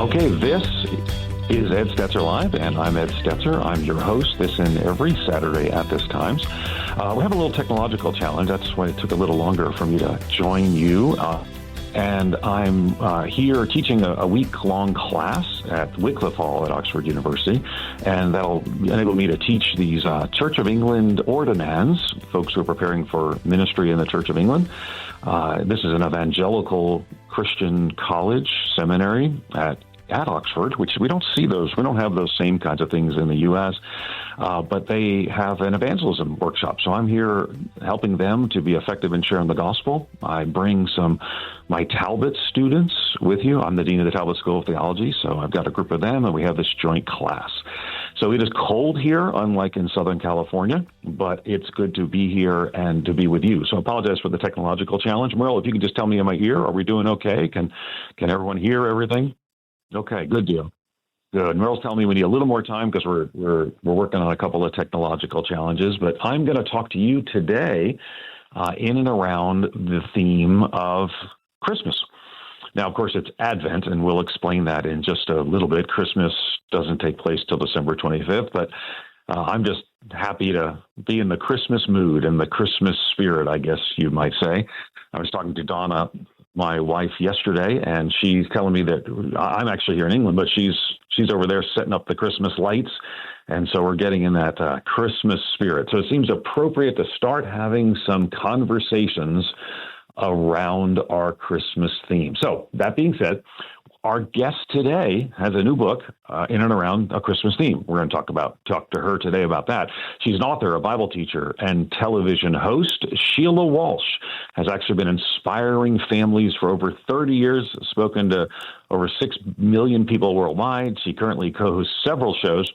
Okay, this is Ed Stetzer Live, and I'm Ed Stetzer. I'm your host this and every Saturday at this time. We have a little technological challenge. That's why it took a little longer for me to join you. And I'm here teaching a week-long class at Wycliffe Hall at Oxford University, and that'll enable me to teach these Church of England ordinands, folks who are preparing for ministry in the Church of England. This is an evangelical Christian college seminary at Oxford, which we don't have those same kinds of things in the U.S., but they have an evangelism workshop. So I'm here helping them to be effective in sharing the gospel. I bring my Talbot students with you. I'm the dean of the Talbot School of Theology, so I've got a group of them, and we have this joint class. So it is cold here, unlike in Southern California, but it's good to be here and to be with you. So I apologize for the technological challenge. Merle, if you can just tell me in my ear, are we doing okay? Can everyone hear everything? Okay, good deal. Good. Merle's telling me we need a little more time because we're working on a couple of technological challenges, but I'm going to talk to you today in and around the theme of Christmas. Now, of course, it's Advent, and we'll explain that in just a little bit. Christmas doesn't take place till December 25th, but I'm just happy to be in the Christmas mood and the Christmas spirit, I guess you might say. I was talking to Donna, my wife, yesterday, and she's telling me that I'm actually here in England, but she's over there setting up the Christmas lights, and so we're getting in that Christmas spirit. So it seems appropriate to start having some conversations around our Christmas theme. So that being said, our guest today has a new book in and around a Christmas theme. We're going to talk to her today about that. She's an author, a Bible teacher, and television host. Sheila Walsh has actually been inspiring families for over 30 years, spoken to over 6 million people worldwide. She currently co-hosts several shows,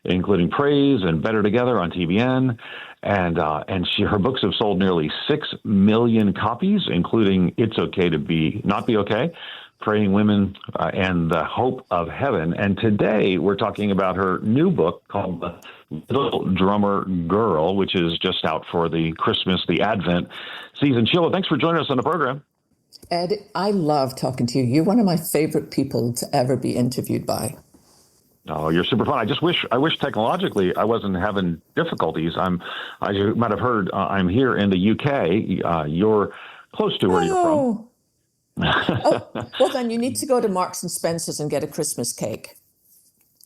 including Praise and Better Together on TBN. And her books have sold nearly 6 million copies, including It's Okay to Not Be Okay, Praying Women, and The Hope of Heaven. And today we're talking about her new book called The Little Drummer Girl, which is just out for the Advent season. Sheila, thanks for joining us on the program. Ed, I love talking to you. You're one of my favorite people to ever be interviewed by. Oh, you're super fun. I wish technologically I wasn't having difficulties. As you might have heard, I'm here in the UK. You're close to where you're from. Well, then you need to go to Marks and Spencer's and get a Christmas cake.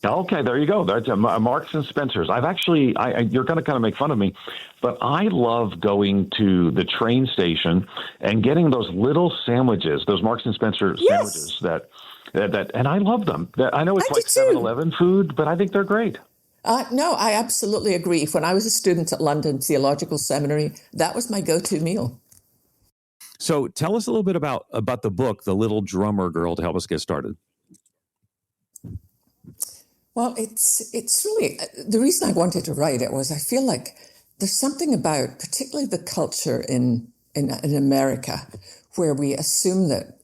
Okay, there you go. That's Marks and Spencer's. You're going to kind of make fun of me, but I love going to the train station and getting those little sandwiches, those Marks and Spencer sandwiches that, and I love them. I know it's like 7-Eleven food, but I think they're great. No, I absolutely agree. When I was a student at London Theological Seminary, that was my go-to meal. So tell us a little bit about the book, The Little Drummer Girl, to help us get started. Well, it's really, the reason I wanted to write it was I feel like there's something about, particularly the culture in America, where we assume that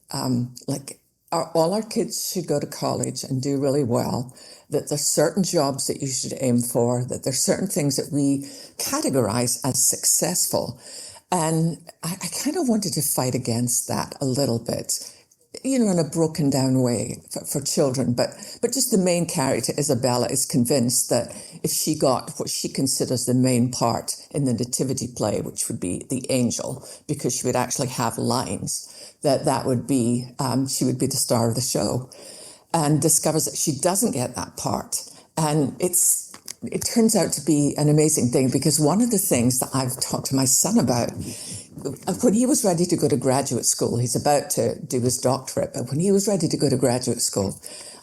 all our kids should go to college and do really well, that there's certain jobs that you should aim for, that there's certain things that we categorize as successful. And I kind of wanted to fight against that a little bit, in a broken down way for children. But just the main character, Isabella, is convinced that if she got what she considers the main part in the nativity play, which would be the angel, because she would actually have lines, that would be, she would be the star of the show, and discovers that she doesn't get that part. And it turns out to be an amazing thing, because one of the things that I've talked to my son about, when he was ready to go to graduate school, he's about to do his doctorate, but when he was ready to go to graduate school,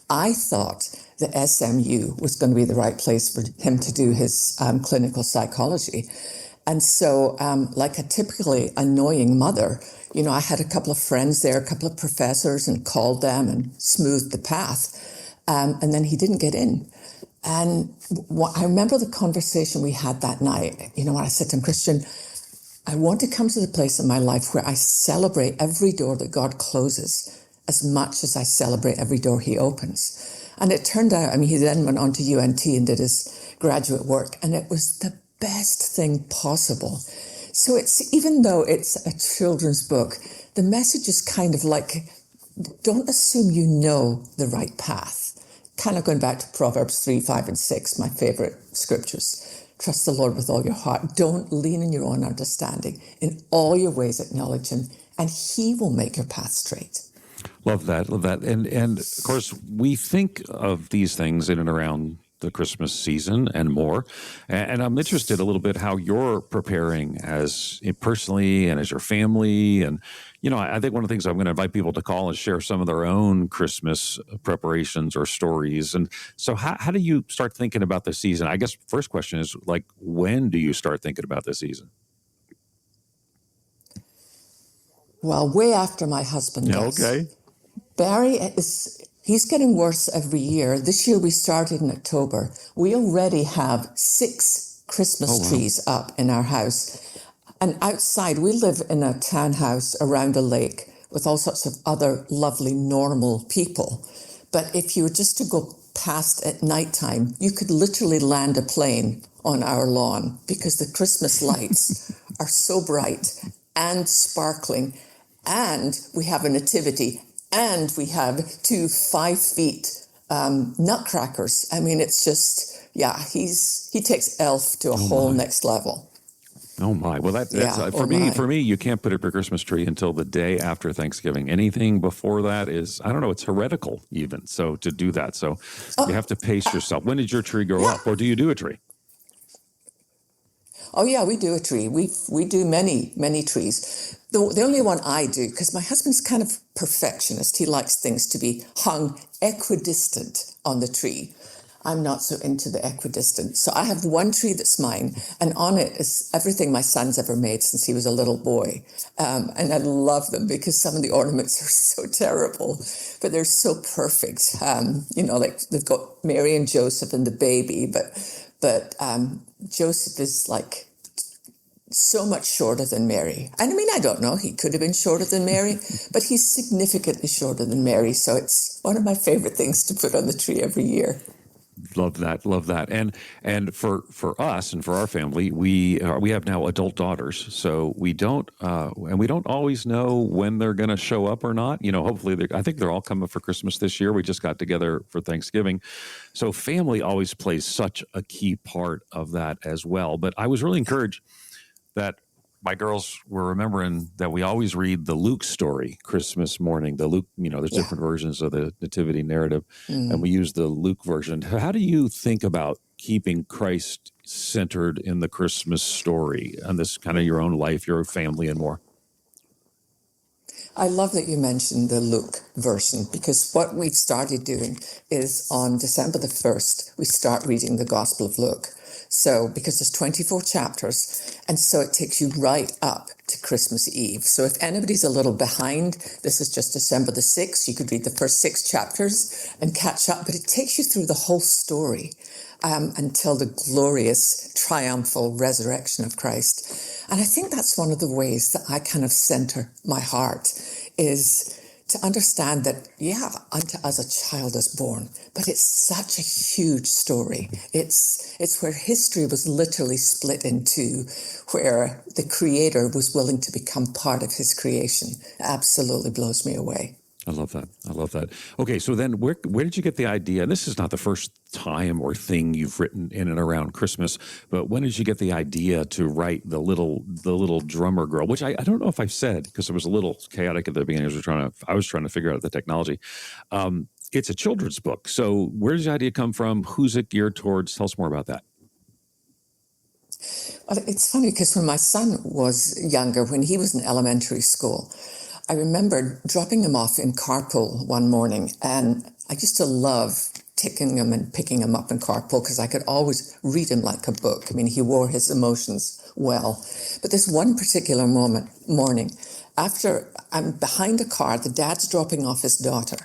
I thought that SMU was going to be the right place for him to do his clinical psychology. And so, like a typically annoying mother, I had a couple of friends there, a couple of professors, and called them and smoothed the path. And then he didn't get in. And I remember the conversation we had that night, when I said to him, Christian, I want to come to the place in my life where I celebrate every door that God closes as much as I celebrate every door he opens. And it turned out, he then went on to UNT and did his graduate work, and it was the best thing possible. So even though it's a children's book, the message is kind of like don't assume you know the right path. Kind of going back to Proverbs 3, 5, and 6, my favorite scriptures. Trust the Lord with all your heart. Don't lean on your own understanding. In all your ways acknowledge him, and he will make your path straight. Love that. Love that. And of course, we think of these things in and around the Christmas season and more. And I'm interested a little bit how you're preparing as personally and as your family. And, you know, I think one of the things I'm going to invite people to call is share some of their own Christmas preparations or stories. And so how do you start thinking about the season? I guess first question is like, when do you start thinking about the season? Well, way after my husband does. Okay. Barry he's getting worse every year. This year we started in October. We already have 6 Christmas trees up in our house. And outside, we live in a townhouse around a lake with all sorts of other lovely, normal people. But if you were just to go past at nighttime, you could literally land a plane on our lawn because the Christmas lights are so bright and sparkling. And we have a nativity, and we have 2 5-foot nutcrackers. I mean, it's just, he takes Elf to a whole next level. Oh my! Well, that's for me. You can't put up your Christmas tree until the day after Thanksgiving. Anything before that is, I don't know, it's heretical even. So to do that, so you have to pace yourself. When did your tree go up, or do you do a tree? Oh yeah, we do a tree. We do many trees. The only one I do, because my husband's kind of perfectionist. He likes things to be hung equidistant on the tree. I'm not so into the equidistant. So I have one tree that's mine, and on it is everything my son's ever made since he was a little boy. And I love them because some of the ornaments are so terrible, but they're so perfect. Like they've got Mary and Joseph and the baby, but Joseph is like so much shorter than Mary. And I mean, I don't know, he could have been shorter than Mary, but he's significantly shorter than Mary. So it's one of my favorite things to put on the tree every year. Love that. And for us and for our family, we have now adult daughters, so we don't always know when they're going to show up or not. You know, hopefully, I think they're all coming for Christmas this year. We just got together for Thanksgiving, so family always plays such a key part of that as well. But I was really encouraged that my girls were remembering that we always read the Luke story Christmas morning. The Luke, there's different versions of the nativity narrative, and we use the Luke version. How do you think about keeping Christ centered in the Christmas story and this kind of your own life, your family, and more? I love that you mentioned the Luke version, because what we've started doing is on December the 1st, we start reading the Gospel of Luke. So, because there's 24 chapters, and so it takes you right up to Christmas Eve. So if anybody's a little behind, this is just December the 6th. You could read the first 6 chapters and catch up, but it takes you through the whole story until the glorious, triumphal resurrection of Christ. And I think that's one of the ways that I kind of center my heart, is to understand that, unto us a child is born, but it's such a huge story. It's where history was literally split in 2, where the Creator was willing to become part of his creation. Absolutely blows me away. I love that. Okay, so then where did you get the idea? And this is not the first time or thing you've written in and around Christmas, but when did you get the idea to write the little drummer girl? Which I don't know if I've said, because it was a little chaotic at the beginning. I was trying to figure out the technology. It's a children's book. So where does the idea come from? Who's it geared towards? Tell us more about that. Well, it's funny because when my son was younger, when he was in elementary school, I remember dropping him off in carpool one morning, and I used to love taking him and picking him up in carpool because I could always read him like a book. I mean, he wore his emotions well. But this one particular morning, after I'm behind a car, the dad's dropping off his daughter,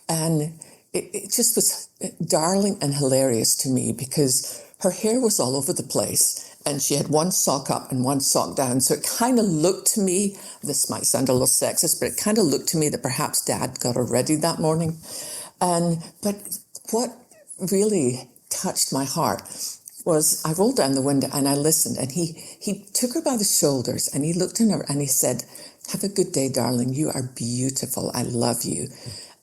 and it just was darling and hilarious to me because her hair was all over the place. And she had one sock up and one sock down. So it kind of looked to me, this might sound a little sexist, but it kind of looked to me that perhaps Dad got her ready that morning. But what really touched my heart was I rolled down the window and I listened, and he took her by the shoulders and he looked in her and he said, Have a good day, darling. You are beautiful. I love you.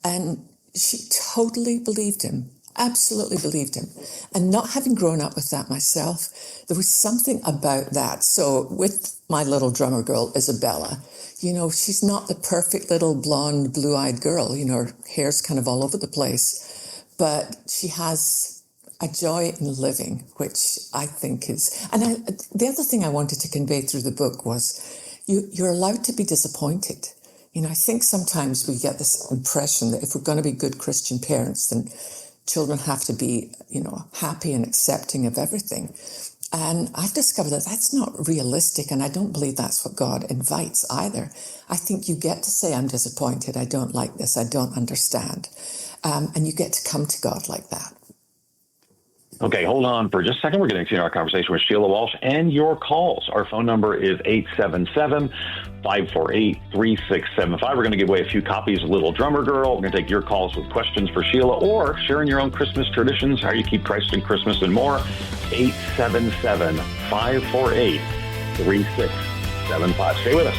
And she totally believed him, absolutely believed him. And not having grown up with that myself, there was something about that. So with my little drummer girl, Isabella, she's not the perfect little blonde, blue-eyed girl. Her hair's kind of all over the place. But she has a joy in living, which I think is... And the other thing I wanted to convey through the book was you're allowed to be disappointed. I think sometimes we get this impression that if we're going to be good Christian parents, then children have to be, happy and accepting of everything. And I've discovered that that's not realistic, and I don't believe that's what God invites either. I think you get to say, I'm disappointed, I don't like this, I don't understand. And you get to come to God like that. Okay, hold on for just a second. We're going to continue our conversation with Sheila Walsh and your calls. Our phone number is 877-548-3675. We're going to give away a few copies of Little Drummer Girl. We're going to take your calls with questions for Sheila or sharing your own Christmas traditions, how you keep Christ in Christmas, and more. 877-548-3675. Stay with us.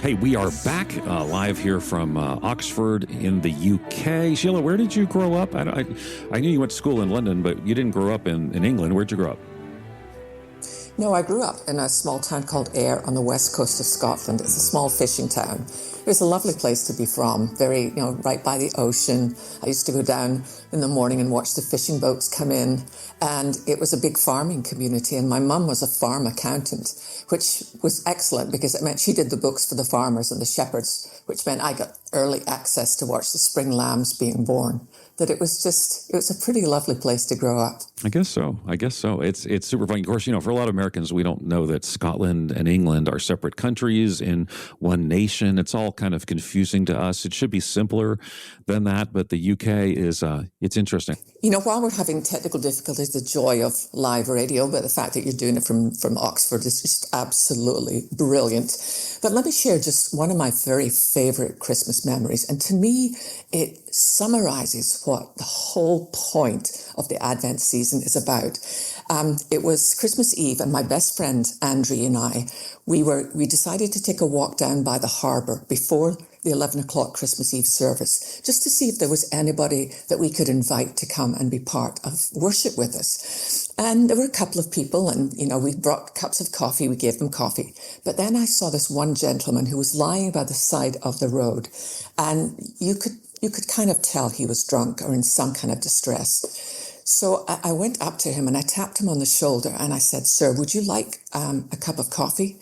Hey, we are back live here from Oxford in the UK. Sheila, where did you grow up? I knew you went to school in London, but you didn't grow up in England. Where'd you grow up? No, I grew up in a small town called Ayr on the west coast of Scotland. It's a small fishing town. It was a lovely place to be from, very, right by the ocean. I used to go down in the morning and watch the fishing boats come in. And it was a big farming community. And my mum was a farm accountant, which was excellent because it meant she did the books for the farmers and the shepherds, which meant I got early access to watch the spring lambs being born. That it was a pretty lovely place to grow up. I guess so. It's super fun. Of course, for a lot of Americans, we don't know that Scotland and England are separate countries in one nation. It's all kind of confusing to us. It should be simpler than that, but the UK is, it's interesting. While we're having technical difficulties, the joy of live radio, but the fact that you're doing it from Oxford is just absolutely brilliant. But let me share just one of my very favorite Christmas memories. And to me, it summarizes what the whole point of the Advent season is about. It was Christmas Eve, and my best friend, Andrea, and I, we decided to take a walk down by the harbour before the 11 o'clock Christmas Eve service, just to see if there was anybody that we could invite to come and be part of worship with us. And there were a couple of people, and, we brought cups of coffee, we gave them coffee. But then I saw this one gentleman who was lying by the side of the road, and you could kind of tell he was drunk or in some kind of distress. So I went up to him and I tapped him on the shoulder and I said, "Sir, would you like a cup of coffee?"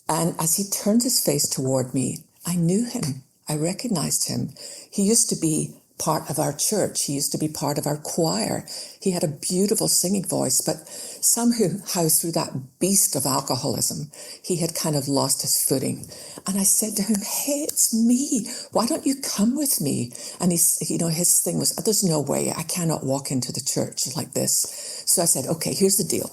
And as he turned his face toward me, I knew him. I recognized him. He used to be part of our church. He used to be part of our choir. He had a beautiful singing voice, but somehow through that beast of alcoholism, he had kind of lost his footing. And I said to him, "Hey, it's me. Why don't you come with me?" And his thing was, "There's no way. I cannot walk into the church like this." So I said, "Okay, here's the deal.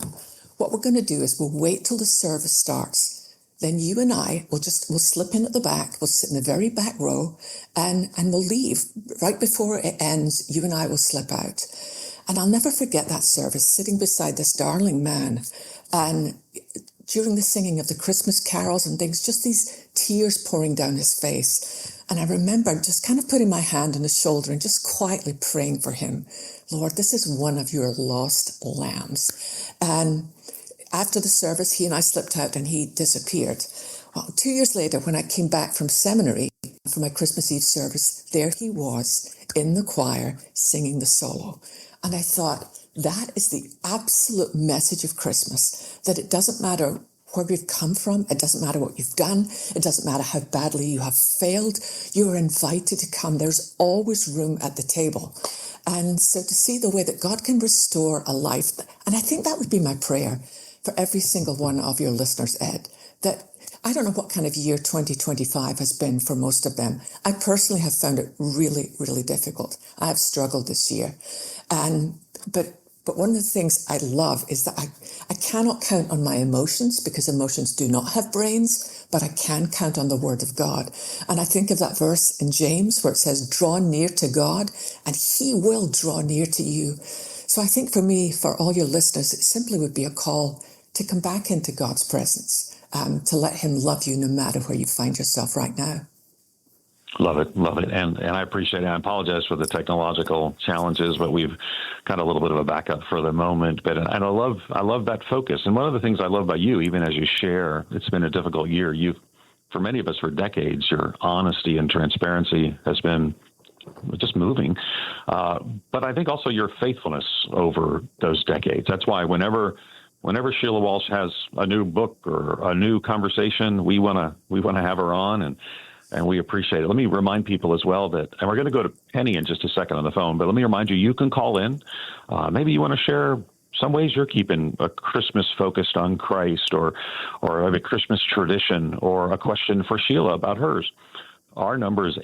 What we're going to do is we'll wait till the service starts. Then you and I we'll slip in at the back. We'll sit in the very back row and we'll leave. Right before it ends, you and I will slip out." And I'll never forget that service, sitting beside this darling man. And during the singing of the Christmas carols and things, just these tears pouring down his face. And I remember just kind of putting my hand on his shoulder and just quietly praying for him. "Lord, this is one of your lost lambs." And after the service, he and I slipped out and he disappeared. Well, 2 years later, when I came back from seminary for my Christmas Eve service, there he was in the choir singing the solo. And I thought, that is the absolute message of Christmas, that it doesn't matter where you've come from, it doesn't matter what you've done, it doesn't matter how badly you have failed, you are invited to come. There's always room at the table. And so to see the way that God can restore a life, and I think that would be my prayer for every single one of your listeners, Ed, that I don't know what kind of year 2025 has been for most of them. I personally have found it really, really difficult. I have struggled this year. But one of the things I love is that I cannot count on my emotions, because emotions do not have brains, but I can count on the word of God. And I think of that verse in James where it says, "Draw near to God and he will draw near to you." So I think for me, for all your listeners, it simply would be a call to come back into God's presence, to let him love you no matter where you find yourself right now. Love it. And I appreciate it. I apologize for the technological challenges, but we've got a little bit of a backup for the moment. But and I love that focus. And one of the things I love about you, even as you share, it's been a difficult year. For many of us for decades, your honesty and transparency has been just moving. But I think also your faithfulness over those decades. That's why whenever Sheila Walsh has a new book or a new conversation, we want to have her on, and we appreciate it. Let me remind people as well that, and we're going to go to Penny in just a second on the phone, but let me remind you can call in. Maybe you want to share some ways you're keeping a Christmas focused on Christ, or a Christmas tradition, or a question for Sheila about hers. Our number is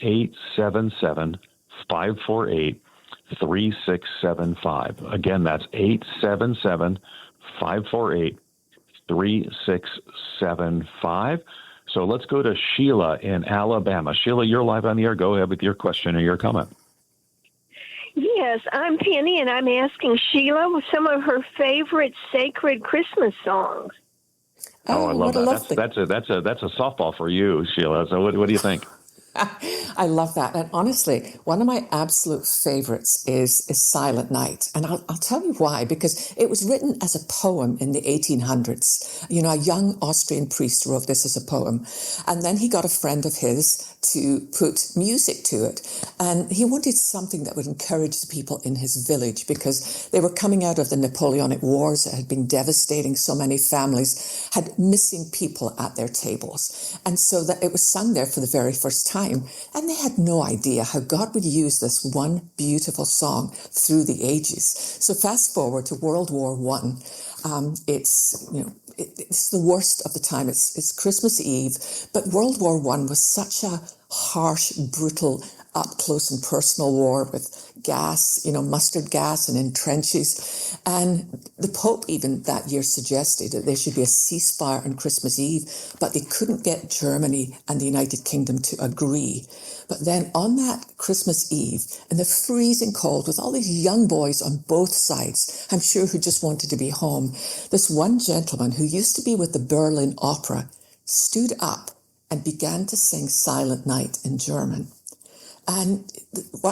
877-548-3675. Again, that's 877-548-3675. So let's go to Sheila in Alabama. Sheila, you're live on the air. Go ahead with your question or your comment. Yes, I'm Penny, and I'm asking Sheila some of her favorite sacred Christmas songs. Oh, I love that. That's a softball for you, Sheila. So what do you think? I love that. And honestly, one of my absolute favorites is Silent Night. And I'll tell you why, because it was written as a poem in the 1800s. A young Austrian priest wrote this as a poem. And then he got a friend of his to put music to it. And he wanted something that would encourage the people in his village, because they were coming out of the Napoleonic Wars that had been devastating. So many families had missing people at their tables. And so that it was sung there for the very first time. And they had no idea how God would use this one beautiful song through the ages. So fast forward to World War I. It's the worst of the time. It's Christmas Eve, but World War I was such a harsh, brutal, up close and personal war with gas, mustard gas, and in trenches. And the Pope even that year suggested that there should be a ceasefire on Christmas Eve, but they couldn't get Germany and the United Kingdom to agree. But then on that Christmas Eve, in the freezing cold, with all these young boys on both sides, I'm sure who just wanted to be home, this one gentleman who used to be with the Berlin Opera stood up and began to sing Silent Night in German. And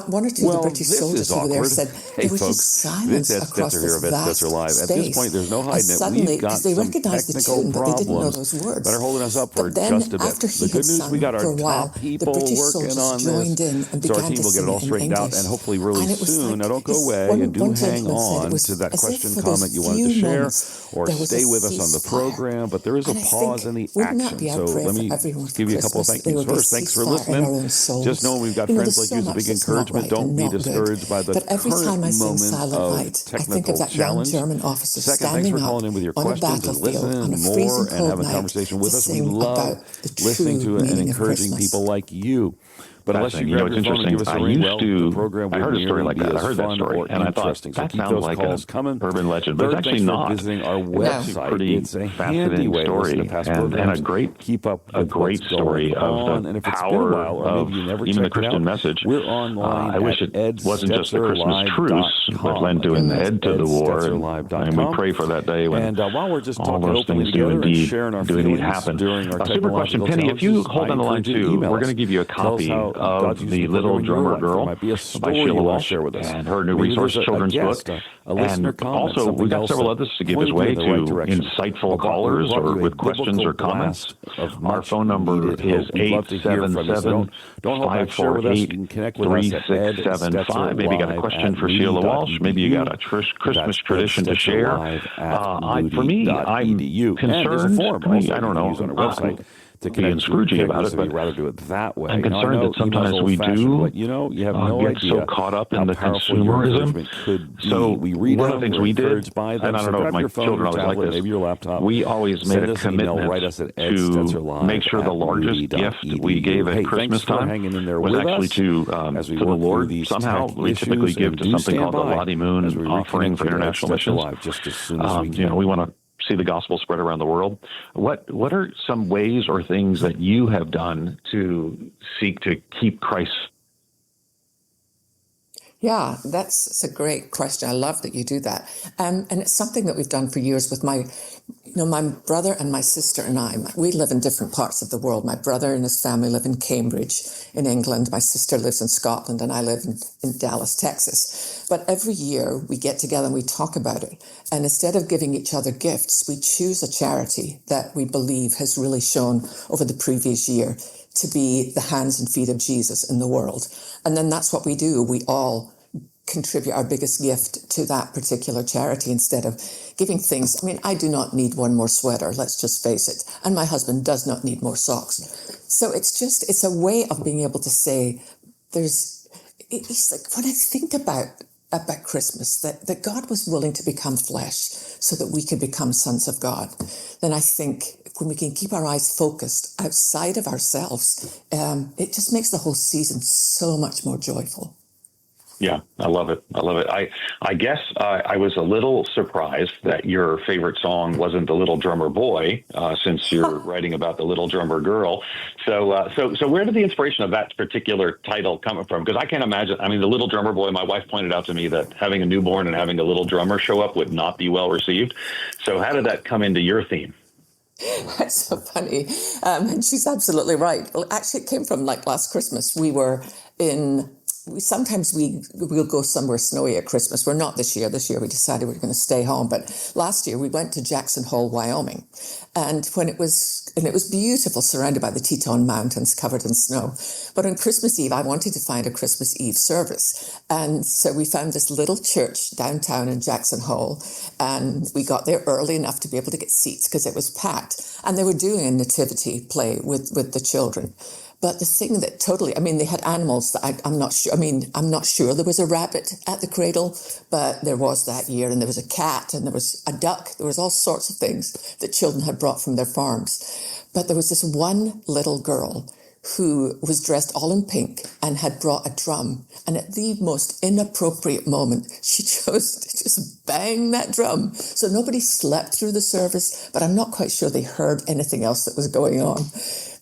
one or two of the British soldiers who were there said Hey, there was folks, just silence Vince across Stetzer here this of Ed vast Stetzer Live. space. At this point, there's no hiding it. Suddenly, We've got because they some recognized the technical tune, but they didn't know problems those words. that are holding us up for But then, just a bit. after he The good had news, sung we got for our a while, top the people British working soldiers on joined this, in and so our began team to will get sing it all in straightened out, English. and hopefully really And it was soon. like, Now, don't go his- away one- and do one hang gentleman said it on was to that as if question, for those comment you wanted to few share, moments, or there was stay a with us on the ceasefire. program, but there is a And I pause in think, the wouldn't that action. be our So prayer let for me everyone for give you a couple of Christmas? thank There yous would be first. Thanks for ceasefire in listening. our own souls. Just know we've got You know, friends there's like you, so so much big that's not encouragement. right Don't and be not good. discouraged by the But every current time I sing moment Silent of Night, I think technical of that young challenge. German officer Second, thanks standing for up calling in with your on a questions and battlefield on listening a more freezing and cold having a night conversation to with us. We sing love about the listening true to and meaning of encouraging Christmas. people like you. But unless you Fascinating. grab It's your phone and interesting. give us a I ring, used well, the to. program I would heard a story merely like be that. I as heard that fun story, or and I thought interesting. So that keep sounds those like calls an coming. urban legend, but Third, it's actually thanks for not. visiting our No. website. Pretty It's a handy fascinating way to listen story, to past and programs. a great Keep up a with great what's story going on. of the And if it's been a power while, or of maybe you never even the checked it Christian out, message. we're online I wish at it wasn't just the Christmas truce, but lent to an end to the war, and we pray for that day when and while we're just all talking those openly things do together and indeed sharing our do indeed feelings happen. during our Super question, technological Penny. If you challenges, hold on the line I encourage you to too, email we're us. going to give you a Tell us copy how of God's using the the Little program in your Drummer life. There Girl might be a by story Sheila you want Walsh to share with us. and her new Maybe resource there's a children's guest, book. a listener And comment, also, something we've got else several that others to give pointed away you in the right to direction. insightful Brought callers you or a with questions or biblical comments. blast of Our much phone number needed is hope. We'd love to hear from you. So don't hold back. Share with us. You can connect with us at Ed Stetzer 877-3675. Maybe you got a Live question at for Sheila Walsh. moody.edu. Maybe you got a Christmas That's tradition to Ed Stetzer share. Live at For me, I'm moody.edu. And there's a concerned. form I also don't you can know. use on our website to Being connect Scroogey about it, if but you'd rather do it that way. I'm Now, I concerned know that sometimes email's we old-fashioned, do but you have no get idea so caught up in how the powerful your consumerism. encouragement could be. So We read one them, of the things we're we did, encouraged by them. and I don't So know if grab my your phone, children your always like tablet, this, maybe your laptop. we always made Send a us an email, commitment write us at to make sure the largest gift we gave at Hey, Christmas thanks for time hanging in there was with actually us to as we the work through Lord. these Somehow, tech we typically issues, give and to do something stand called the by Lottie Moon as we offering reconnect for with Ed international Stetzer missions. Live just as soon as we can. We want to see the gospel spread around the world. What are some ways or things that you have done to seek to keep Christ? Yeah, that's a great question. I love that you do that. And it's something that we've done for years with my brother and my sister and I. We live in different parts of the world. My brother and his family live in Cambridge in England. My sister lives in Scotland and I live in Dallas, Texas. But every year we get together and we talk about it. And instead of giving each other gifts, we choose a charity that we believe has really shown over the previous year to be the hands and feet of Jesus in the world. And then that's what we do. We all contribute our biggest gift to that particular charity instead of giving things. I mean, I do not need one more sweater, let's just face it. And my husband does not need more socks. So it's a way of being able to say, it's like when I think about Christmas, that God was willing to become flesh so that we could become sons of God, then I think when we can keep our eyes focused outside of ourselves, it just makes the whole season so much more joyful. Yeah, I love it. I guess I was a little surprised that your favorite song wasn't The Little Drummer Boy, since you're writing about the Little Drummer Girl. So where did the inspiration of that particular title come from? Because I can't imagine. I mean, The Little Drummer Boy, my wife pointed out to me that having a newborn and having a little drummer show up would not be well received. So how did that come into your theme? That's so funny. And she's absolutely right. Well, actually, it came from like last Christmas. Sometimes we'll go somewhere snowy at Christmas. We're not this year. This year we decided we were going to stay home. But last year we went to Jackson Hole, Wyoming. And it was beautiful, surrounded by the Teton Mountains, covered in snow. But on Christmas Eve, I wanted to find a Christmas Eve service. And so we found this little church downtown in Jackson Hole. And we got there early enough to be able to get seats because it was packed. And they were doing a nativity play with the children. But the thing that they had animals that I'm not sure. I'm not sure there was a rabbit at the cradle, but there was that year, and there was a cat, and there was a duck. There was all sorts of things that children had brought from their farms. But there was this one little girl who was dressed all in pink and had brought a drum. And at the most inappropriate moment, she chose to just bang that drum. So nobody slept through the service, but I'm not quite sure they heard anything else that was going on.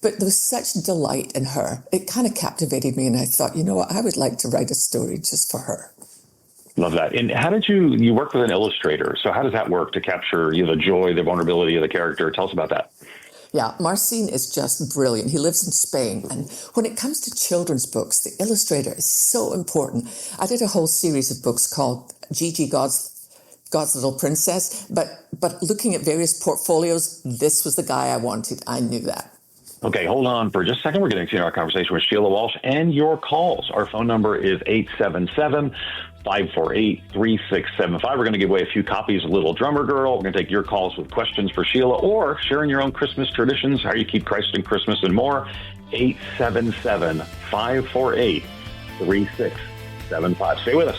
But there was such delight in her. It kind of captivated me, and I thought, you know what, I would like to write a story just for her. Love that. And how did you work with an illustrator? So how does that work to capture the joy, the vulnerability of the character? Tell us about that. Yeah, Marcin is just brilliant. He lives in Spain. And when it comes to children's books, the illustrator is so important. I did a whole series of books called Gigi God's Little Princess. But looking at various portfolios, this was the guy I wanted. I knew that. Okay, hold on for just a second. We're going to continue our conversation with Sheila Walsh and your calls. Our phone number is 877-548-3675. We're going to give away a few copies of Little Drummer Girl. We're going to take your calls with questions for Sheila or sharing your own Christmas traditions, how you keep Christ in Christmas and more. 877-548-3675. Stay with us.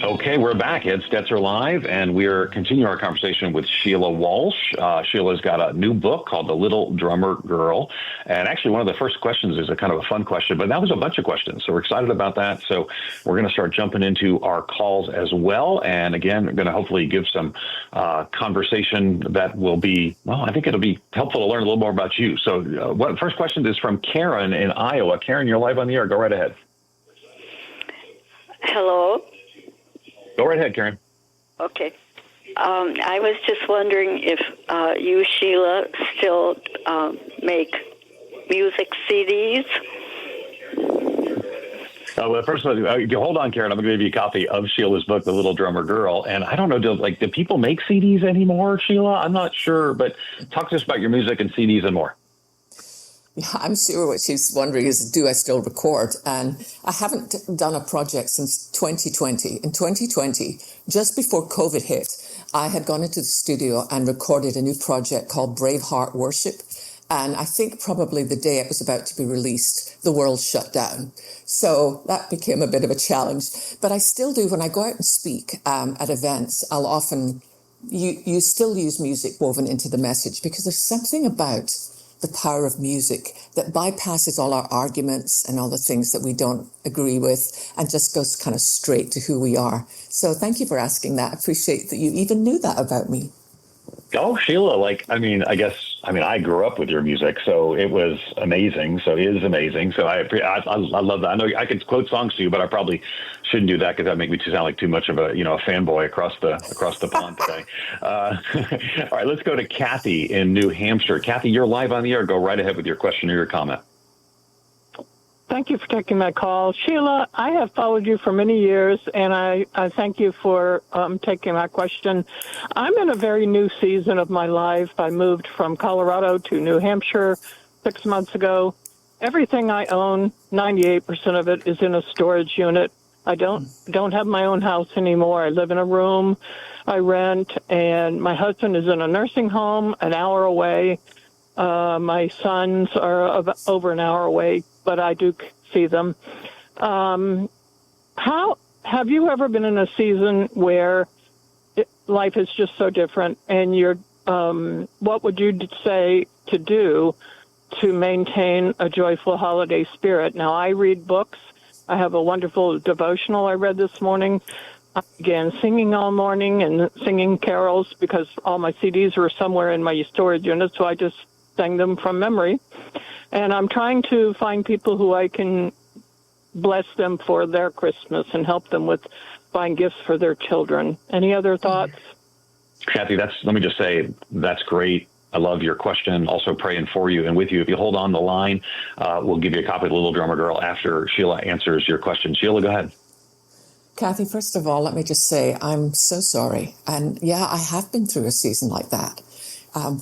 Okay, we're back. Ed Stetzer Live, and we're continuing our conversation with Sheila Walsh. Sheila's got a new book called The Little Drummer Girl. And actually, one of the first questions is a kind of a fun question, but that was a bunch of questions. So we're excited about that. So we're going to start jumping into our calls as well. And again, we're going to hopefully give some conversation that will be, well, I think it'll be helpful to learn a little more about you. So first question is from Karen in Iowa. Karen, you're live on the air. Go right ahead. Hello. Go right ahead, Karen. Okay. I was just wondering if you, Sheila, still make music CDs? Well, first of all, hold on, Karen. I'm going to give you a copy of Sheila's book, The Little Drummer Girl. And I don't know, do people make CDs anymore, Sheila? I'm not sure, but talk to us about your music and CDs and more. Yeah, I'm sure what she's wondering is, do I still record? And I haven't done a project since 2020. In 2020, just before COVID hit, I had gone into the studio and recorded a new project called Braveheart Worship. And I think probably the day it was about to be released, the world shut down. So that became a bit of a challenge. But I still do, when I go out and speak at events, I'll often, you still use music woven into the message, because there's something about the power of music that bypasses all our arguments and all the things that we don't agree with and just goes kind of straight to who we are. So thank you for asking that. I appreciate that you even knew that about me. Oh, Sheila, I grew up with your music, so it was amazing. So it is amazing. So I love that. I know I could quote songs to you, but I probably shouldn't do that because that make me sound like too much of a fanboy across the pond today. All right, let's go to Kathy in New Hampshire. Kathy, you're live on the air. Go right ahead with your question or your comment. Thank you for taking my call. Sheila, I have followed you for many years, and I thank you for taking my question. I'm in a very new season of my life. I moved from Colorado to New Hampshire 6 months ago. Everything I own, 98% of it, is in a storage unit. I don't have my own house anymore. I live in a room. I rent, and my husband is in a nursing home an hour away. My sons are over an hour away, but I do see them. How have you ever been in a season where life is just so different, and what would you say to do to maintain a joyful holiday spirit? Now, I read books. I have a wonderful devotional I read this morning. I began singing all morning and singing carols because all my CDs were somewhere in my storage unit, so I just sang them from memory. And I'm trying to find people who I can bless them for their Christmas and help them with buying gifts for their children. Any other thoughts? Kathy, let me just say, that's great. I love your question. Also praying for you and with you. If you hold on the line, we'll give you a copy of The Little Drummer Girl after Sheila answers your question. Sheila, go ahead. Kathy, first of all, let me just say I'm so sorry. And yeah, I have been through a season like that.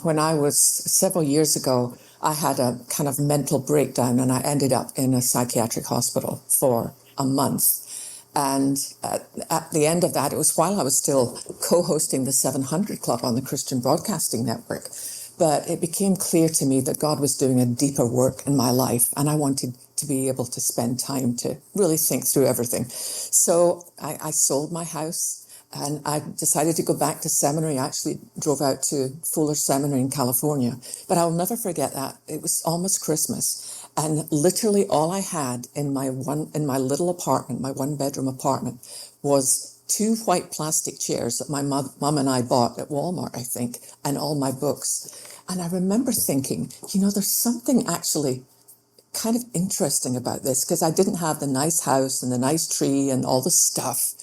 When I was several years ago, I had a kind of mental breakdown and I ended up in a psychiatric hospital for a month. And at the end of that, it was while I was still co-hosting the 700 Club on the Christian Broadcasting Network. But it became clear to me that God was doing a deeper work in my life, and I wanted to be able to spend time to really think through everything. So I sold my house. And I decided to go back to seminary. I actually drove out to Fuller Seminary in California. But I'll never forget that. It was almost Christmas. And literally all I had in my little apartment, my one-bedroom apartment, was 2 white plastic chairs that my mom and I bought at Walmart, I think, and all my books. And I remember thinking, there's something actually kind of interesting about this, because I didn't have the nice house and the nice tree and all the stuff.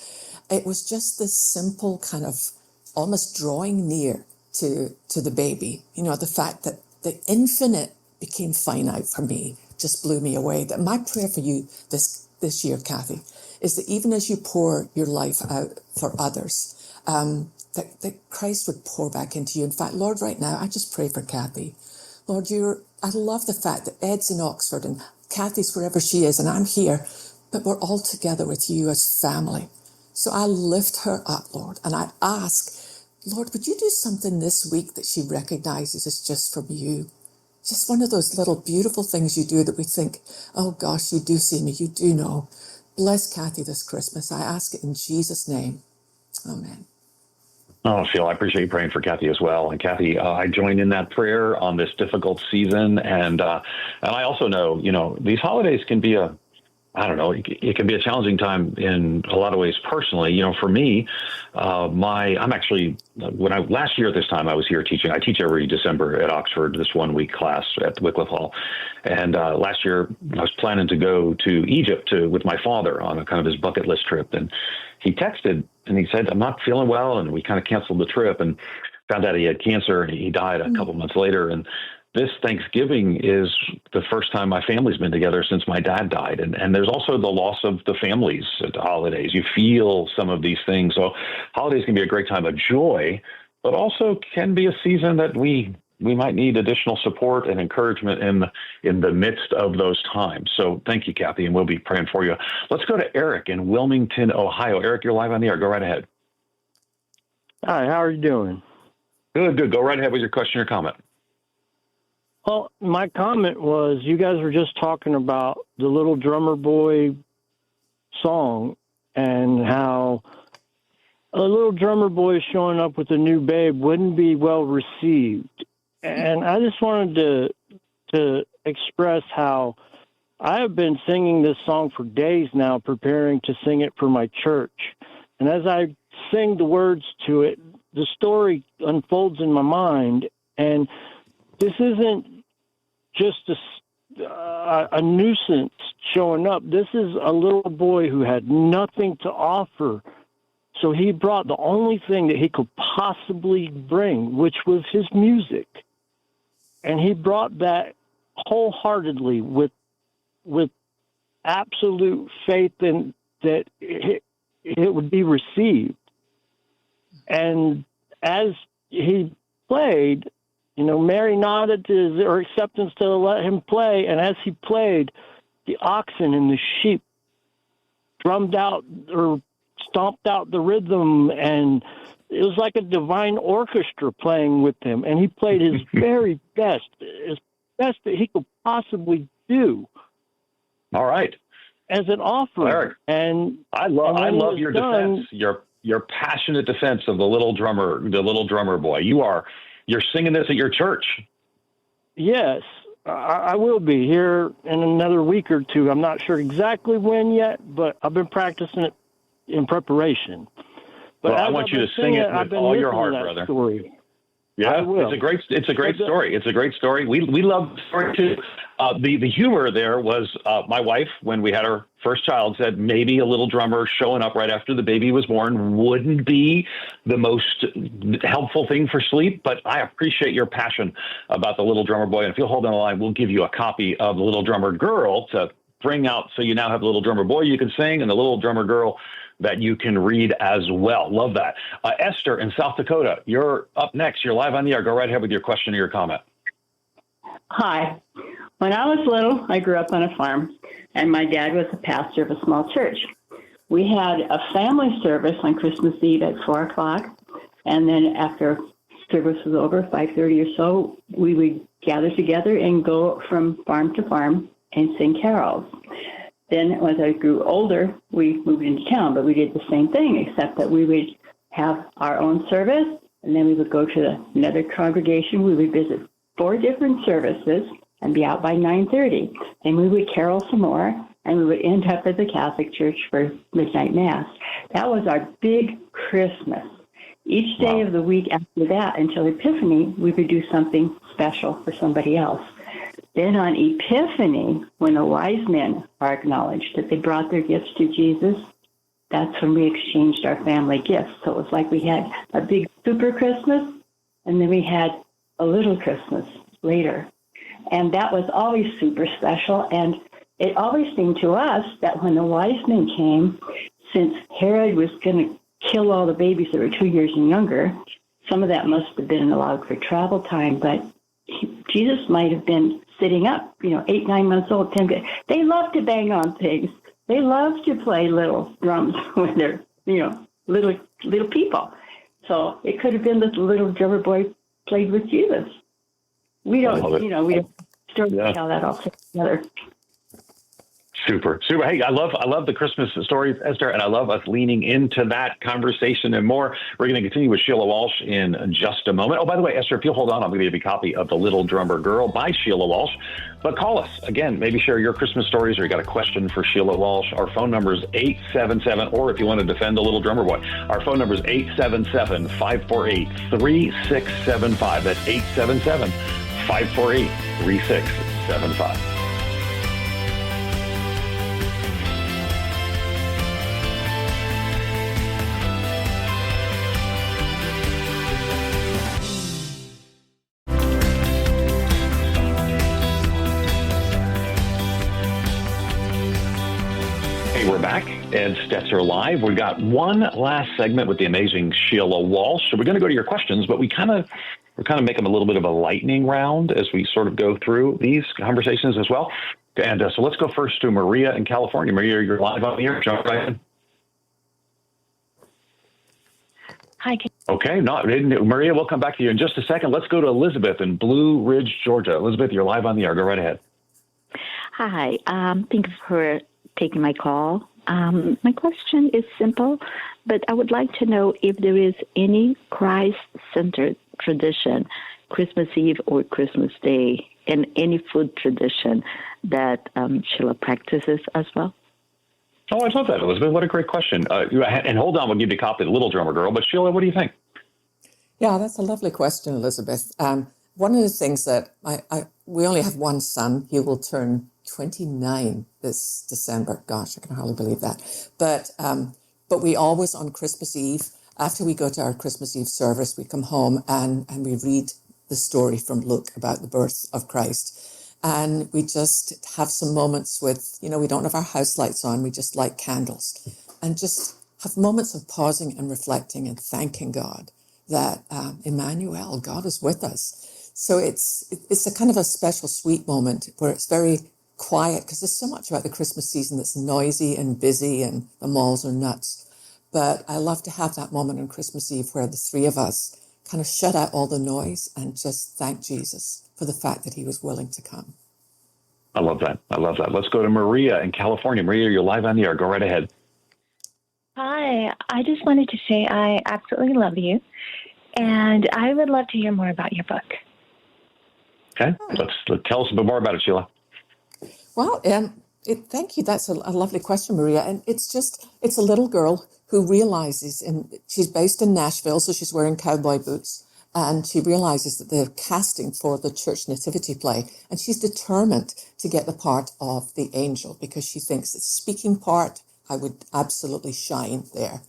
It was just this simple kind of almost drawing near to the baby. The fact that the infinite became finite for me just blew me away. That my prayer for you this year, Kathy, is that even as you pour your life out for others, that Christ would pour back into you. In fact, Lord, right now, I just pray for Kathy. Lord, I love the fact that Ed's in Oxford and Kathy's wherever she is and I'm here, but we're all together with you as family. So I lift her up, Lord, and I ask, Lord, would you do something this week that she recognizes as just from you? Just one of those little beautiful things you do that we think, oh gosh, you do see me, you do know. Bless Kathy this Christmas. I ask it in Jesus' name. Amen. Oh, Phil, I appreciate you praying for Kathy as well. And Kathy, I join in that prayer on this difficult season. And I also know, these holidays can be it can be a challenging time in a lot of ways personally. For me, last year at this time I was here teaching. I teach every December at Oxford, this 1-week class at Wycliffe Hall. And last year I was planning to go to Egypt with my father on a kind of his bucket list trip. And he texted and he said, I'm not feeling well. And we kind of canceled the trip and found out he had cancer and he died a couple months later. And this Thanksgiving is the first time my family's been together since my dad died. And there's also the loss of the families at the holidays. You feel some of these things. So holidays can be a great time of joy, but also can be a season that we might need additional support and encouragement in the midst of those times. So thank you, Kathy, and we'll be praying for you. Let's go to Eric in Wilmington, Ohio. Eric, you're live on the air. Go right ahead. Hi, how are you doing? Good. Go right ahead with your question or comment. Well, my comment was, you guys were just talking about the Little Drummer Boy song and how a little drummer boy showing up with a new babe wouldn't be well received. And I just wanted to express how I have been singing this song for days now, preparing to sing it for my church. And as I sing the words to it, the story unfolds in my mind. And this isn't just a nuisance showing up. This is a little boy who had nothing to offer. So he brought the only thing that he could possibly bring, which was his music. And he brought that wholeheartedly with absolute faith in that it would be received. And as he played, Mary nodded her acceptance to let him play. And as he played, the oxen and the sheep drummed out or stomped out the rhythm, and it was like a divine orchestra playing with him. And he played his very best, as best that he could possibly do. All right. As an offering. Eric, and I love your defense, your passionate defense of the little drummer boy. You're singing this at your church. Yes, I will be here in another week or two. I'm not sure exactly when yet, but I've been practicing it in preparation. But well, I want you to sing it with all your heart, brother. Story. Yeah, it's a great story. It's a great story. We love the story too. The humor there was my wife, when we had our first child, said maybe a little drummer showing up right after the baby was born wouldn't be the most helpful thing for sleep. But I appreciate your passion about the little drummer boy. And if you'll hold on the line, we'll give you a copy of the Little Drummer Girl to bring out, so you now have the Little Drummer Boy you can sing and the Little Drummer Girl that you can read as well. Love that. Esther in South Dakota, you're up next. You're live on the air. Go right ahead with your question or your comment. Hi. When I was little, I grew up on a farm, and my dad was a pastor of a small church. We had a family service on Christmas Eve at 4 o'clock, and then after service was over, 5:30 or so, we would gather together and go from farm to farm and sing carols. Then as I grew older, we moved into town, but we did the same thing, except that we would have our own service, and then we would go to another congregation. We would visit 4 different services and be out by 9:30. And we would carol some more, and we would end up at the Catholic Church for midnight mass. That was our big Christmas. Each day of the week after that, until Epiphany, we would do something special for somebody else. Then on Epiphany, when the wise men are acknowledged that they brought their gifts to Jesus, that's when we exchanged our family gifts. So it was like we had a big super Christmas, and then we had a little Christmas later. And that was always super special. And it always seemed to us that when the wise men came, since Herod was going to kill all the babies that were 2 years and younger, some of that must have been allowed for travel time, but Jesus might have been sitting up, 8, 9 months old, 10. They love to bang on things. They love to play little drums when they're, little people. So it could have been that the little drummer boy played with Jesus. We don't, we don't tell that all together. Super. Hey, I love the Christmas stories, Esther, and I love us leaning into that conversation and more. We're going to continue with Sheila Walsh in just a moment. Oh, by the way, Esther, if you'll hold on, I'm going to give you a copy of The Little Drummer Girl by Sheila Walsh. But call us. Again, maybe share your Christmas stories or you got a question for Sheila Walsh. Our phone number is 877, or if you want to defend The Little Drummer Boy, our phone number is 877-548-3675. That's 877-548-3675. We're back. Ed Stetzer Live. We've got one last segment with the amazing Sheila Walsh. So we're going to go to your questions, but we're kind of make them a little bit of a lightning round as we sort of go through these conversations as well. And so let's go first to Maria in California. Maria, you're live on the air. Jump right in. Hi. Okay. Maria, we'll come back to you in just a second. Let's go to Elizabeth in Blue Ridge, Georgia. Elizabeth, you're live on the air. Go right ahead. Hi. Thank you for taking my call. My question is simple, but I would like to know if there is any Christ-centered tradition, Christmas Eve or Christmas Day, and any food tradition that Sheila practices as well. Oh, I love that, Elizabeth. What a great question. And hold on, we'll give you a copy of The Little Drummer Girl. But Sheila, what do you think? Yeah, that's a lovely question, Elizabeth. One of the things that we only have one son. He will turn 29 this December. Gosh, I can hardly believe that. But we always, on Christmas Eve, after we go to our Christmas Eve service, we come home and we read the story from Luke about the birth of Christ. And we just have some moments with, we don't have our house lights on. We just light candles and just have moments of pausing and reflecting and thanking God that Emmanuel, God is with us. So it's a kind of a special, sweet moment where it's very quiet, because there's so much about the Christmas season that's noisy and busy and the malls are nuts. But I love to have that moment on Christmas Eve where the three of us kind of shut out all the noise and just thank Jesus for the fact that he was willing to come. I love that. Let's go to Maria in California. Maria, you're live on the air. Go right ahead. Hi. I just wanted to say I absolutely love you, and I would love to hear more about your book. Okay. Let's tell us a bit more about it, Sheila. Well, thank you. That's a lovely question, Maria. And it's a little girl who realizes, and she's based in Nashville, so she's wearing cowboy boots, and she realizes that they're casting for the church nativity play, and she's determined to get the part of the angel because she thinks the speaking part, I would absolutely shine there.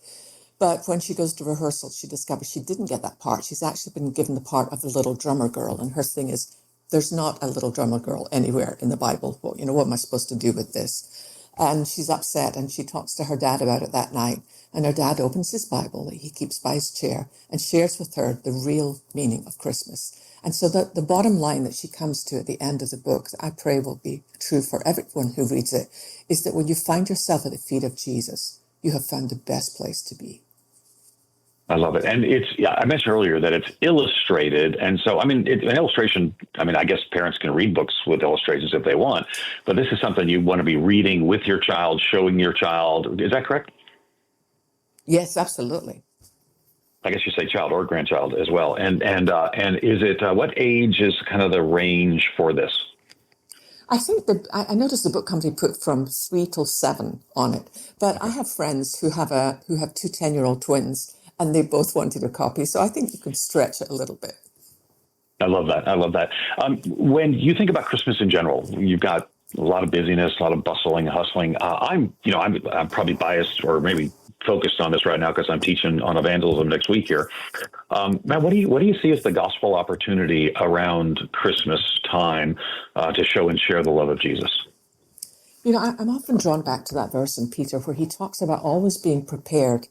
But when she goes to rehearsal, she discovers she didn't get that part. She's actually been given the part of the little drummer girl, and her thing is, there's not a little drummer girl anywhere in the Bible. Well, what am I supposed to do with this? And she's upset, and she talks to her dad about it that night. And her dad opens his Bible that he keeps by his chair and shares with her the real meaning of Christmas. And so the bottom line that she comes to at the end of the book, that I pray will be true for everyone who reads it, is that when you find yourself at the feet of Jesus, you have found the best place to be. I love it. And I mentioned earlier that it's illustrated. And so, an illustration, I guess parents can read books with illustrations if they want, but this is something you want to be reading with your child, showing your child. Is that correct? Yes, absolutely. I guess you say child or grandchild as well. And is it, what age is kind of the range for this? I think I noticed the book company put from 3 till 7 on it, but I have friends who have 2 10-year-old twins, and they both wanted a copy. So I think you could stretch it a little bit. I love that. I love that. When you think about Christmas in general, you've got a lot of busyness, a lot of bustling, hustling. I'm probably biased or maybe focused on this right now because I'm teaching on evangelism next week here. Matt, what do you see as the gospel opportunity around Christmas time to show and share the love of Jesus? I'm often drawn back to that verse in Peter where he talks about always being prepared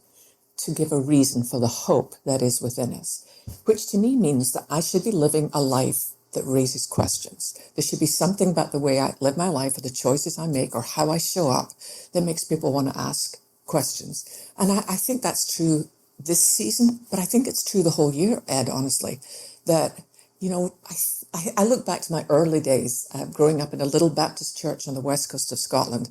to give a reason for the hope that is within us, which to me means that I should be living a life that raises questions. There should be something about the way I live my life or the choices I make or how I show up that makes people want to ask questions. And I think that's true this season, but I think it's true the whole year, Ed, honestly, that, I look back to my early days growing up in a little Baptist church on the west coast of Scotland.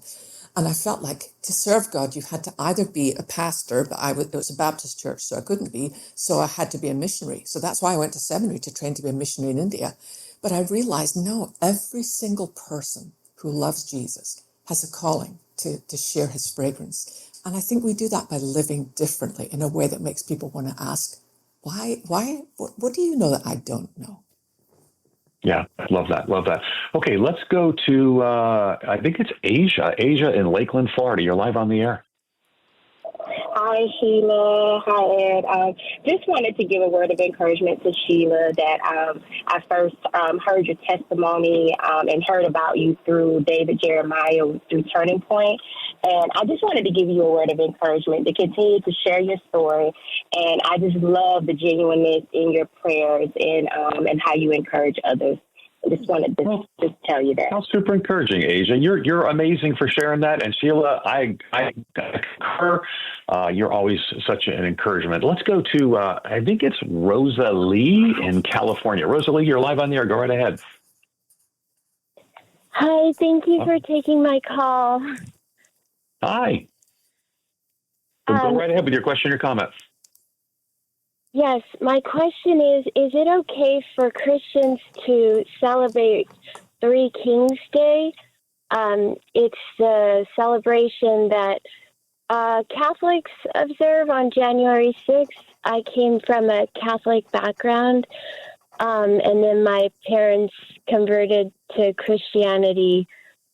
And I felt like to serve God, you had to either be a pastor, but it was a Baptist church, so I couldn't be. So I had to be a missionary. So that's why I went to seminary to train to be a missionary in India. But I realized, no, every single person who loves Jesus has a calling to share his fragrance. And I think we do that by living differently in a way that makes people want to ask, why, what do you know that I don't know? Yeah, love that. Love that. Okay, let's go to, I think it's Asia. Asia in Lakeland, Florida. You're live on the air. Hi, Sheila. Hi, Ed. Just wanted to give a word of encouragement to Sheila that I first heard your testimony and heard about you through David Jeremiah through Turning Point. And I just wanted to give you a word of encouragement to continue to share your story. And I just love the genuineness in your prayers and how you encourage others. I just wanted to just tell you that. Sounds super encouraging, Asia. You're amazing for sharing that. And Sheila, I concur. You're always such an encouragement. Let's go to, I think it's Rosalie in California. Rosalie, you're live on the air. Go right ahead. Hi, thank you for taking my call. Hi. Go right ahead with your question or comment. Yes, my question is it okay for Christians to celebrate Three Kings Day? It's the celebration that Catholics observe on January 6th. I came from a Catholic background, and then my parents converted to Christianity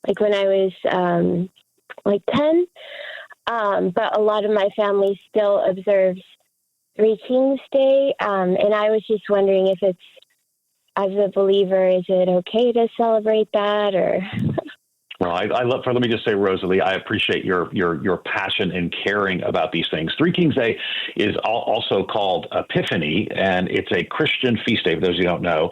like when I was 10. But a lot of my family still observes Three Kings Day, and I was just wondering if it's, as a believer, is it okay to celebrate that, or? Well, let me just say, Rosalie, I appreciate your passion and caring about these things. Three Kings Day is also called Epiphany, and it's a Christian feast day, for those who don't know,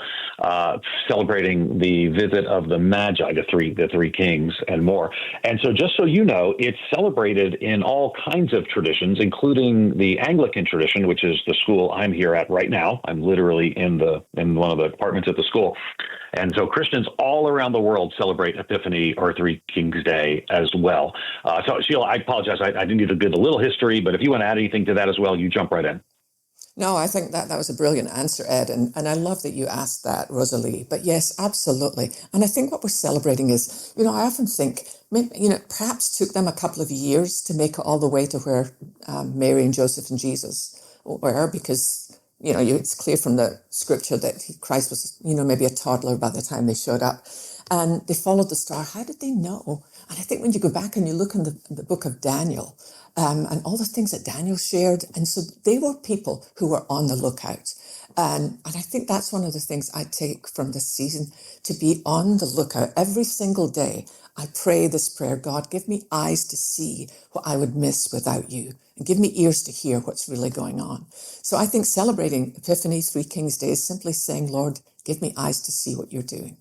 celebrating the visit of the Magi, the three kings, and more. And so just so you know, it's celebrated in all kinds of traditions, including the Anglican tradition, which is the school I'm here at right now. I'm literally in one of the departments at the school. And so Christians all around the world celebrate Epiphany or Three Kings Day as well. So, Sheila, I apologize. I didn't need to give a little history, but if you want to add anything to that as well, you jump right in. No, I think that was a brilliant answer, Ed. And I love that you asked that, Rosalie. But yes, absolutely. And I think what we're celebrating is, I often think, perhaps took them a couple of years to make it all the way to where Mary and Joseph and Jesus were, because it's clear from the scripture that Christ was, maybe a toddler by the time they showed up. And they followed the star. How did they know? And I think when you go back and you look in the book of Daniel, and all the things that Daniel shared, and so they were people who were on the lookout. And I think that's one of the things I take from this season, to be on the lookout every single day. I pray this prayer, God, give me eyes to see what I would miss without you, and give me ears to hear what's really going on. So I think celebrating Epiphany, Three Kings Day, is simply saying, Lord, give me eyes to see what you're doing.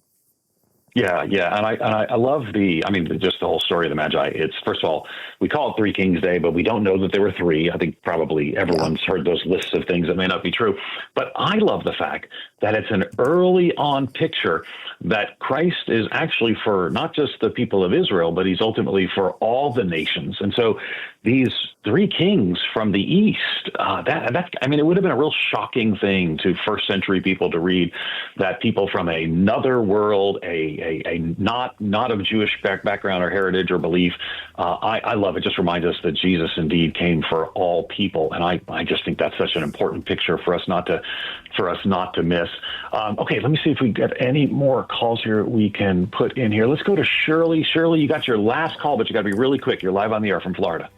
Yeah. And I love just the whole story of the Magi. It's, first of all, we call it Three Kings Day, but we don't know that there were three. I think probably everyone's heard those lists of things that may not be true. But I love the fact that it's an early on picture that Christ is actually for not just the people of Israel, but he's ultimately for all the nations. And so these three kings from the East, it would have been a real shocking thing to first century people to read, that people from another world, a a not of Jewish background or heritage or belief. I love it. Just reminds us that Jesus indeed came for all people, and I just think that's such an important picture for us not to miss. Okay, let me see if we get any more calls here we can put in here. Let's go to Shirley. Shirley, you got your last call, but you got to be really quick. You're live on the air from Florida.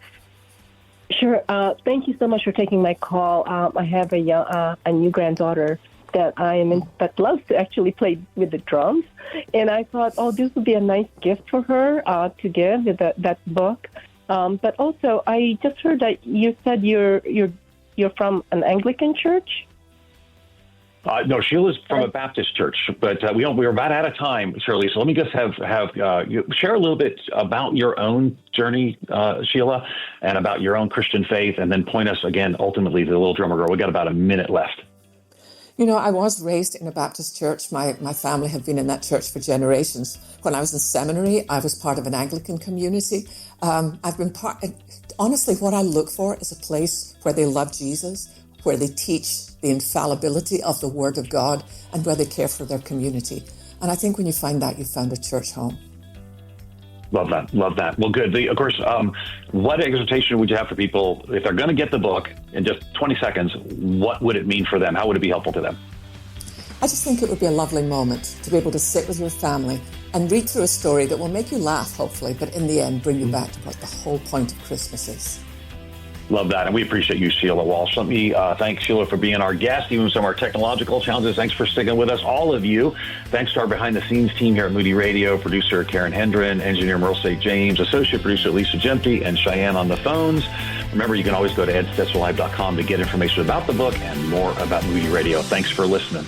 Sure. Thank you so much for taking my call. I have a new granddaughter that that loves to actually play with the drums, and I thought, this would be a nice gift for her to give that book. But also, I just heard that you said you're from an Anglican church. No, Sheila's from a Baptist church, but we're about out of time, Shirley. So let me just have you share a little bit about your own journey, Sheila, and about your own Christian faith, and then point us again, ultimately, to the Little Drummer Girl. We got about a minute left. I was raised in a Baptist church. My family have been in that church for generations. When I was in seminary, I was part of an Anglican community. Honestly, what I look for is a place where they love Jesus, where they teach the infallibility of the Word of God, and where they care for their community. And I think when you find that, you've found a church home. Love that. Well, good. Of course, what exhortation would you have for people if they're going to get the book in just 20 seconds? What would it mean for them? How would it be helpful to them? I just think it would be a lovely moment to be able to sit with your family and read through a story that will make you laugh, hopefully, but in the end, bring you back to what the whole point of Christmas is. Love that. And we appreciate you, Sheila Walsh. Let me thank Sheila for being our guest, even some of our technological challenges. Thanks for sticking with us, all of you. Thanks to our behind-the-scenes team here at Moody Radio, producer Karen Hendren, engineer Merle St. James, associate producer Lisa Gempy, and Cheyenne on the phones. Remember, you can always go to edstetzellive.com to get information about the book and more about Moody Radio. Thanks for listening.